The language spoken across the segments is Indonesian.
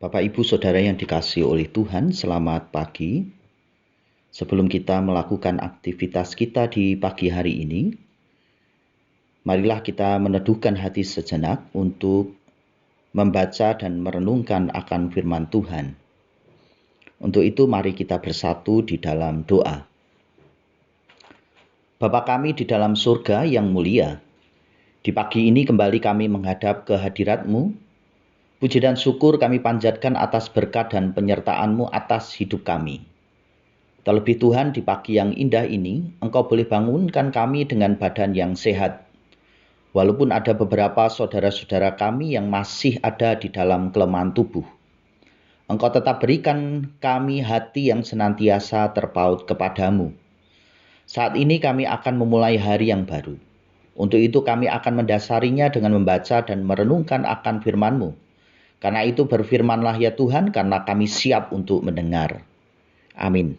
Bapak, Ibu, Saudara yang dikasihi oleh Tuhan, selamat pagi. Sebelum kita melakukan aktivitas kita di pagi hari ini, marilah kita meneduhkan hati sejenak untuk membaca dan merenungkan akan firman Tuhan. Untuk itu mari kita bersatu di dalam doa. Bapa kami di dalam surga yang mulia, di pagi ini kembali kami menghadap ke hadirat-Mu. Puji dan syukur kami panjatkan atas berkat dan penyertaan-Mu atas hidup kami. Terlebih Tuhan, di pagi yang indah ini, Engkau boleh bangunkan kami dengan badan yang sehat. Walaupun ada beberapa saudara-saudara kami yang masih ada di dalam kelemahan tubuh, Engkau tetap berikan kami hati yang senantiasa terpaut kepadamu. Saat ini kami akan memulai hari yang baru. Untuk itu kami akan mendasarinya dengan membaca dan merenungkan akan firman-Mu. Karena itu berfirmanlah ya Tuhan, karena kami siap untuk mendengar. Amin.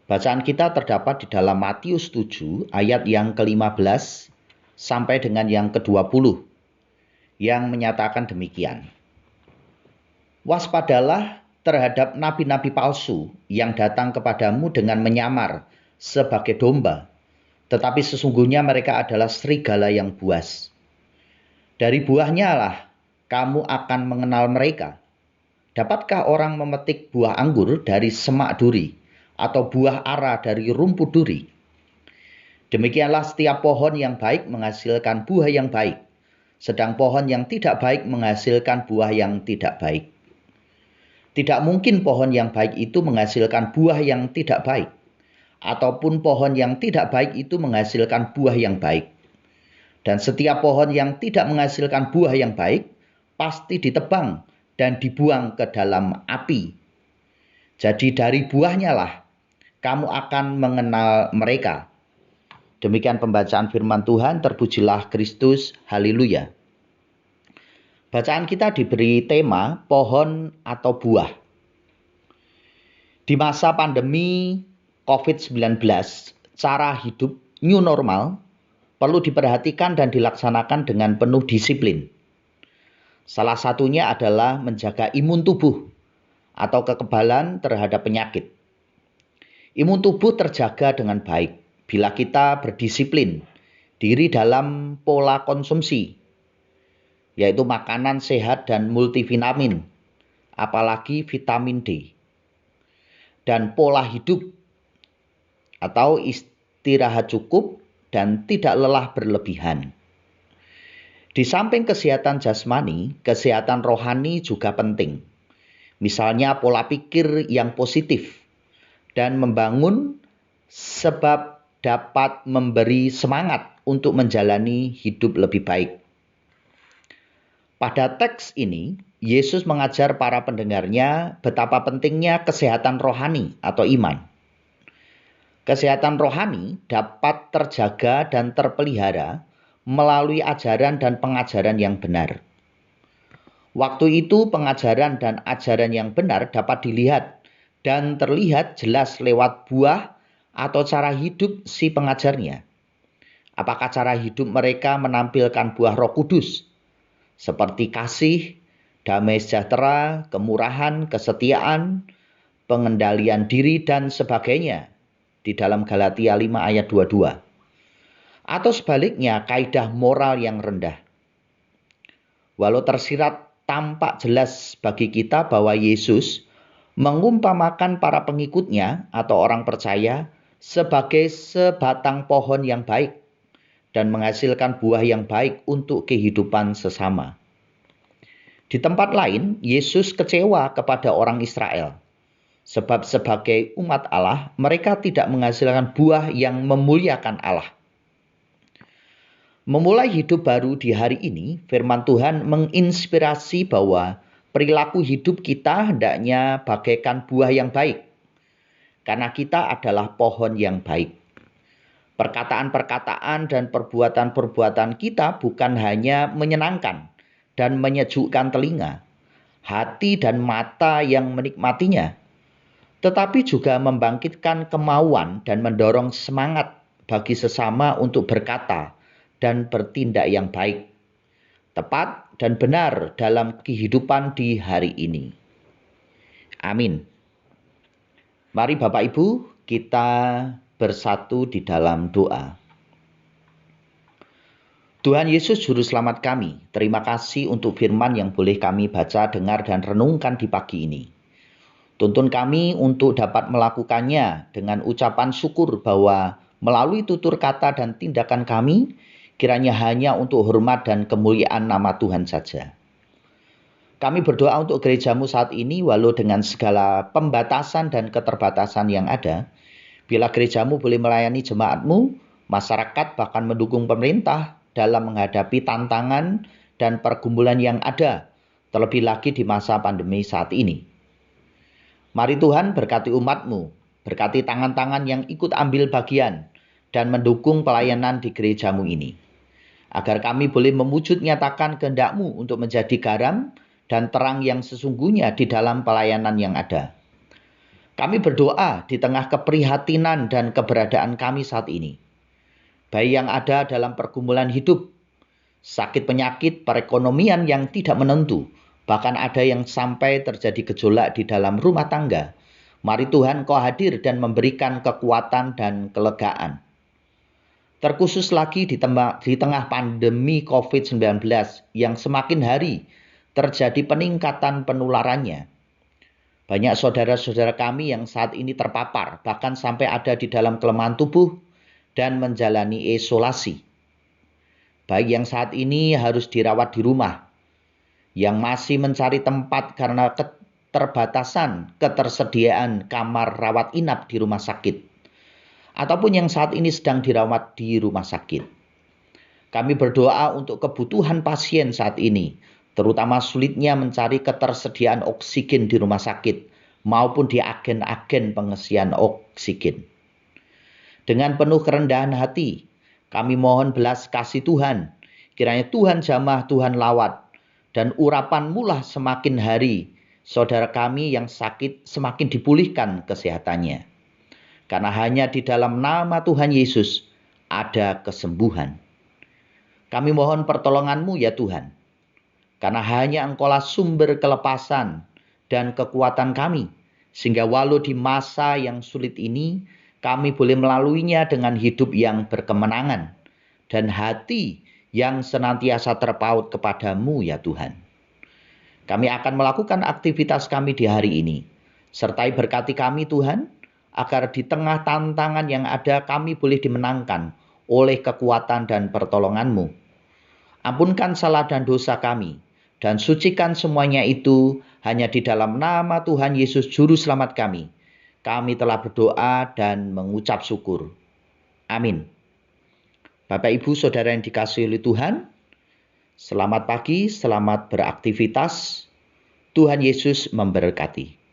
Bacaan kita terdapat di dalam Matius 7 ayat yang ke-15 sampai dengan yang ke-20 yang menyatakan demikian. Waspadalah terhadap nabi-nabi palsu yang datang kepadamu dengan menyamar sebagai domba, tetapi sesungguhnya mereka adalah serigala yang buas. Dari buahnya lah kamu akan mengenal mereka. Dapatkah orang memetik buah anggur dari semak duri, atau buah ara dari rumput duri? Demikianlah setiap pohon yang baik menghasilkan buah yang baik, sedang pohon yang tidak baik menghasilkan buah yang tidak baik. Tidak mungkin pohon yang baik itu menghasilkan buah yang tidak baik, ataupun pohon yang tidak baik itu menghasilkan buah yang baik. Dan setiap pohon yang tidak menghasilkan buah yang baik pasti ditebang dan dibuang ke dalam api. Jadi dari buahnya lah kamu akan mengenal mereka. Demikian pembacaan firman Tuhan, terpujilah Kristus, haleluya. Bacaan kita diberi tema pohon atau buah. Di masa pandemi COVID-19, cara hidup new normal perlu diperhatikan dan dilaksanakan dengan penuh disiplin. Salah satunya adalah menjaga imun tubuh atau kekebalan terhadap penyakit. Imun tubuh terjaga dengan baik bila kita berdisiplin diri dalam pola konsumsi, yaitu makanan sehat dan multivitamin, apalagi vitamin D, dan pola hidup atau istirahat cukup dan tidak lelah berlebihan. Di samping kesehatan jasmani, kesehatan rohani juga penting. Misalnya pola pikir yang positif dan membangun sebab dapat memberi semangat untuk menjalani hidup lebih baik. Pada teks ini, Yesus mengajar para pendengarnya betapa pentingnya kesehatan rohani atau iman. Kesehatan rohani dapat terjaga dan terpelihara melalui ajaran dan pengajaran yang benar. Waktu itu pengajaran dan ajaran yang benar dapat dilihat dan terlihat jelas lewat buah atau cara hidup si pengajarnya. Apakah cara hidup mereka menampilkan buah Roh Kudus seperti kasih, damai sejahtera, kemurahan, kesetiaan, pengendalian diri dan sebagainya di dalam Galatia 5 ayat 22. Atau sebaliknya kaidah moral yang rendah. Walau tersirat tampak jelas bagi kita bahwa Yesus mengumpamakan para pengikutnya atau orang percaya sebagai sebatang pohon yang baik dan menghasilkan buah yang baik untuk kehidupan sesama. Di tempat lain, Yesus kecewa kepada orang Israel. Sebab sebagai umat Allah, mereka tidak menghasilkan buah yang memuliakan Allah. Memulai hidup baru di hari ini, firman Tuhan menginspirasi bahwa perilaku hidup kita hendaknya bagaikan buah yang baik. Karena kita adalah pohon yang baik. Perkataan-perkataan dan perbuatan-perbuatan kita bukan hanya menyenangkan dan menyejukkan telinga, hati dan mata yang menikmatinya, tetapi juga membangkitkan kemauan dan mendorong semangat bagi sesama untuk berkata dan bertindak yang baik, tepat dan benar dalam kehidupan di hari ini. Amin. Mari Bapak Ibu, kita bersatu di dalam doa. Tuhan Yesus Juru Selamat kami, terima kasih untuk firman yang boleh kami baca, dengar, dan renungkan di pagi ini. Tuntun kami untuk dapat melakukannya dengan ucapan syukur bahwa melalui tutur kata dan tindakan kami, kiranya hanya untuk hormat dan kemuliaan nama Tuhan saja. Kami berdoa untuk gerejamu saat ini, walau dengan segala pembatasan dan keterbatasan yang ada, bila gerejamu boleh melayani jemaatmu, masyarakat, bahkan mendukung pemerintah dalam menghadapi tantangan dan pergumulan yang ada, terlebih lagi di masa pandemi saat ini. Mari Tuhan berkati umat-Mu, berkati tangan-tangan yang ikut ambil bagian dan mendukung pelayanan di gerejamu ini, agar kami boleh mewujud nyatakan kehendak-Mu untuk menjadi garam dan terang yang sesungguhnya di dalam pelayanan yang ada. Kami berdoa di tengah keprihatinan dan keberadaan kami saat ini, baik yang ada dalam pergumulan hidup, sakit penyakit, perekonomian yang tidak menentu, bahkan ada yang sampai terjadi gejolak di dalam rumah tangga. Mari Tuhan Kau hadir dan memberikan kekuatan dan kelegaan. Terkhusus lagi di tengah pandemi COVID-19 yang semakin hari terjadi peningkatan penularannya. Banyak saudara-saudara kami yang saat ini terpapar, bahkan sampai ada di dalam kelemahan tubuh dan menjalani isolasi. Baik yang saat ini harus dirawat di rumah, yang masih mencari tempat karena keterbatasan ketersediaan kamar rawat inap di rumah sakit, ataupun yang saat ini sedang dirawat di rumah sakit. Kami berdoa untuk kebutuhan pasien saat ini, terutama sulitnya mencari ketersediaan oksigen di rumah sakit maupun di agen-agen pengisian oksigen. Dengan penuh kerendahan hati, kami mohon belas kasih Tuhan. Kiranya Tuhan jamah, Tuhan lawat, dan urapan-Mu lah semakin hari saudara kami yang sakit semakin dipulihkan kesehatannya. Karena hanya di dalam nama Tuhan Yesus ada kesembuhan. Kami mohon pertolongan-Mu ya Tuhan. Karena hanya Engkaulah sumber kelepasan dan kekuatan kami, sehingga walau di masa yang sulit ini, kami boleh melaluinya dengan hidup yang berkemenangan dan hati yang senantiasa terpaut kepadamu ya Tuhan. Kami akan melakukan aktivitas kami di hari ini. Sertai berkati kami Tuhan, agar di tengah tantangan yang ada kami boleh dimenangkan oleh kekuatan dan pertolongan-Mu. Ampunkan salah dan dosa kami, dan sucikan semuanya itu hanya di dalam nama Tuhan Yesus Juru Selamat kami. Kami telah berdoa dan mengucap syukur. Amin. Bapak Ibu Saudara yang dikasihi oleh Tuhan, selamat pagi, selamat beraktivitas. Tuhan Yesus memberkati.